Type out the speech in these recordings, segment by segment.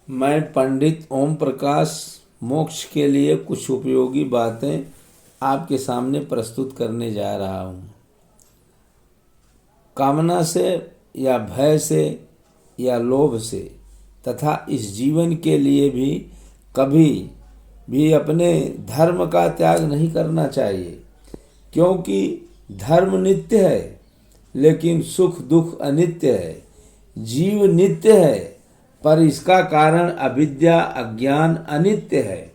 मैं पंडित ओम प्रकाश मोक्ष के लिए कुछ उपयोगी बातें आपके सामने प्रस्तुत करने जा रहा हूँ। कामना से या भय से या लोभ से तथा इस जीवन के लिए भी कभी भी अपने धर्म का त्याग नहीं करना चाहिए, क्योंकि धर्म नित्य है लेकिन सुख दुख अनित्य है। जीव नित्य है पर इसका कारण अविद्या अज्ञान अनित्य है।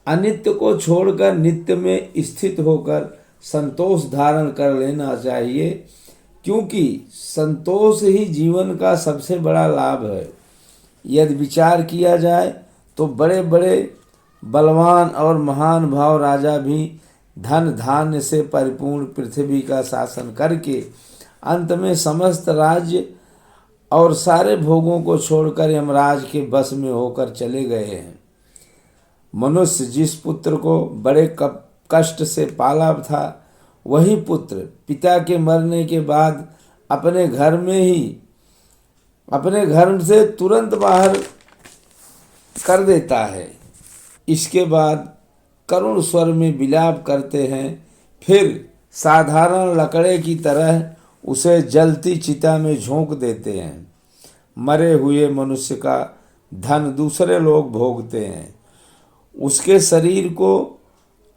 अनित्य को छोड़कर नित्य में स्थित होकर संतोष धारण कर लेना चाहिए, क्योंकि संतोष ही जीवन का सबसे बड़ा लाभ है। यदि विचार किया जाए तो बड़े बड़े बलवान और महान भाव राजा भी धन धान्य से परिपूर्ण पृथ्वी का शासन करके अंत में समस्त राज्य और सारे भोगों को छोड़कर यमराज के बस में होकर चले गए हैं। मनुष्य जिस पुत्र को बड़े कष्ट से पाला था, वही पुत्र पिता के मरने के बाद अपने घर से तुरंत बाहर कर देता है। इसके बाद करुण स्वर में विलाप करते हैं, फिर साधारण लकड़े की तरह उसे जलती चिता में झोंक देते हैं। मरे हुए मनुष्य का धन दूसरे लोग भोगते हैं, उसके शरीर को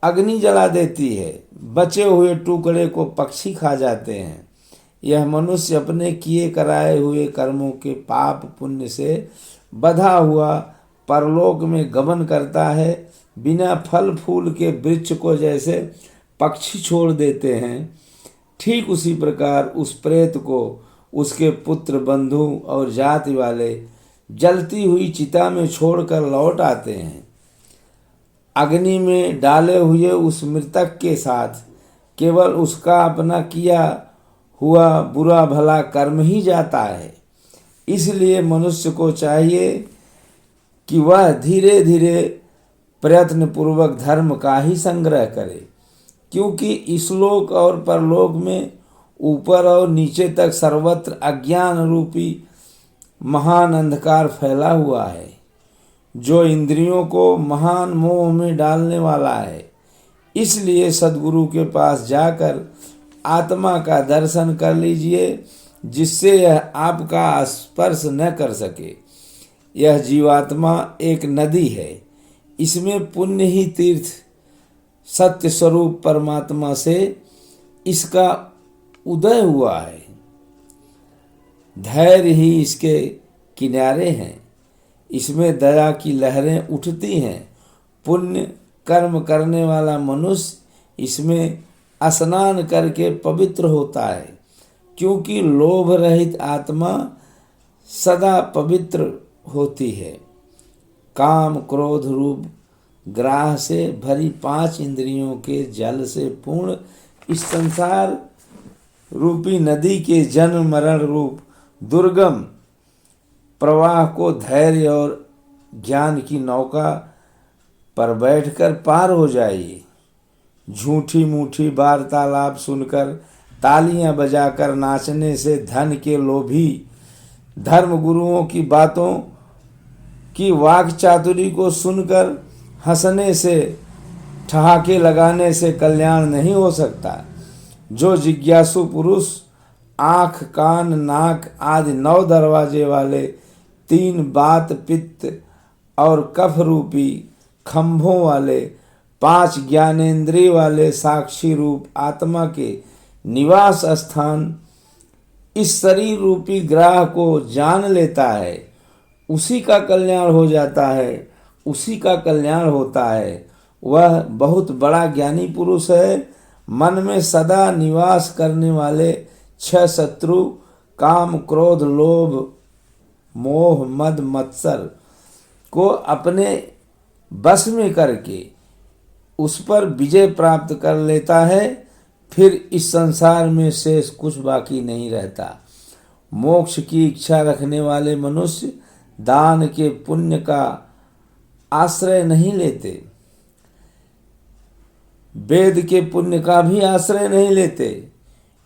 अग्नि जला देती है, बचे हुए टुकड़े को पक्षी खा जाते हैं। यह मनुष्य अपने किए कराए हुए कर्मों के पाप पुण्य से बंधा हुआ परलोक में गमन करता है। बिना फल फूल के वृक्ष को जैसे पक्षी छोड़ देते हैं, ठीक उसी प्रकार उस प्रेत को उसके पुत्र बंधु और जाति वाले जलती हुई चिता में छोड़कर लौट आते हैं। अग्नि में डाले हुए उस मृतक के साथ केवल उसका अपना किया हुआ बुरा भला कर्म ही जाता है। इसलिए मनुष्य को चाहिए कि वह धीरे धीरे प्रयत्न पूर्वक धर्म का ही संग्रह करे, क्योंकि इस लोक और परलोक में ऊपर और नीचे तक सर्वत्र अज्ञान रूपी महान अंधकार फैला हुआ है, जो इंद्रियों को महान मोह में डालने वाला है। इसलिए सद्गुरु के पास जाकर आत्मा का दर्शन कर लीजिए, जिससे यह आपका स्पर्श न कर सके। यह जीवात्मा एक नदी है, इसमें पुण्य ही तीर्थ सत्य स्वरूप परमात्मा से इसका उदय हुआ है। धैर्य ही इसके किनारे हैं, इसमें दया की लहरें उठती हैं। पुण्य कर्म करने वाला मनुष्य इसमें स्नान करके पवित्र होता है, क्योंकि लोभ रहित आत्मा सदा पवित्र होती है। काम क्रोध रूप ग्राह से भरी 5 इंद्रियों के जल से पूर्ण इस संसार रूपी नदी के जन्म मरण रूप दुर्गम प्रवाह को धैर्य और ज्ञान की नौका पर बैठकर पार हो जाइए। झूठी मूठी वार्तालाप सुनकर तालियां बजाकर नाचने से धन के लोभी धर्म गुरुओं की बातों की वाक चातुरी को सुनकर हंसने से ठहाके लगाने से कल्याण नहीं हो सकता। जो जिज्ञासु पुरुष आँख कान नाक आदि 9 दरवाजे वाले 3 बात पित्त और कफ रूपी खंभों वाले 5 ज्ञानेंद्रिय वाले साक्षी रूप आत्मा के निवास स्थान इस शरीर रूपी ग्राह को जान लेता है, उसी का कल्याण हो जाता है, उसी का कल्याण होता है। वह बहुत बड़ा ज्ञानी पुरुष है। मन में सदा निवास करने वाले 6 शत्रु काम क्रोध लोभ मोह मद मत्सर को अपने बस में करके उस पर विजय प्राप्त कर लेता है। फिर इस संसार में शेष कुछ बाकी नहीं रहता। मोक्ष की इच्छा रखने वाले मनुष्य दान के पुण्य का आश्रय नहीं लेते, वेद के पुण्य का भी आश्रय नहीं लेते।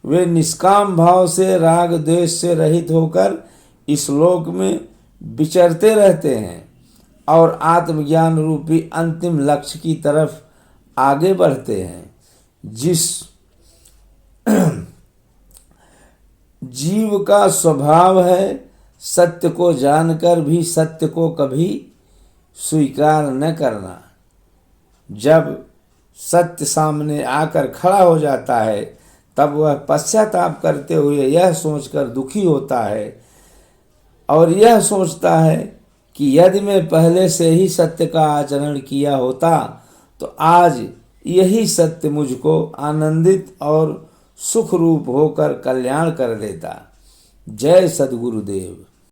वे निष्काम भाव से राग द्वेष से रहित होकर इस लोक में विचरते रहते हैं और आत्मज्ञान रूपी अंतिम लक्ष्य की तरफ आगे बढ़ते हैं। जिस जीव का स्वभाव है सत्य को जानकर भी सत्य को कभी स्वीकार न करना, जब सत्य सामने आकर खड़ा हो जाता है तब वह पश्चाताप करते हुए यह सोचकर दुखी होता है और यह सोचता है कि यदि मैं पहले से ही सत्य का आचरण किया होता तो आज यही सत्य मुझको आनंदित और सुख रूप होकर कल्याण कर देता। जय सद्गुरुदेव।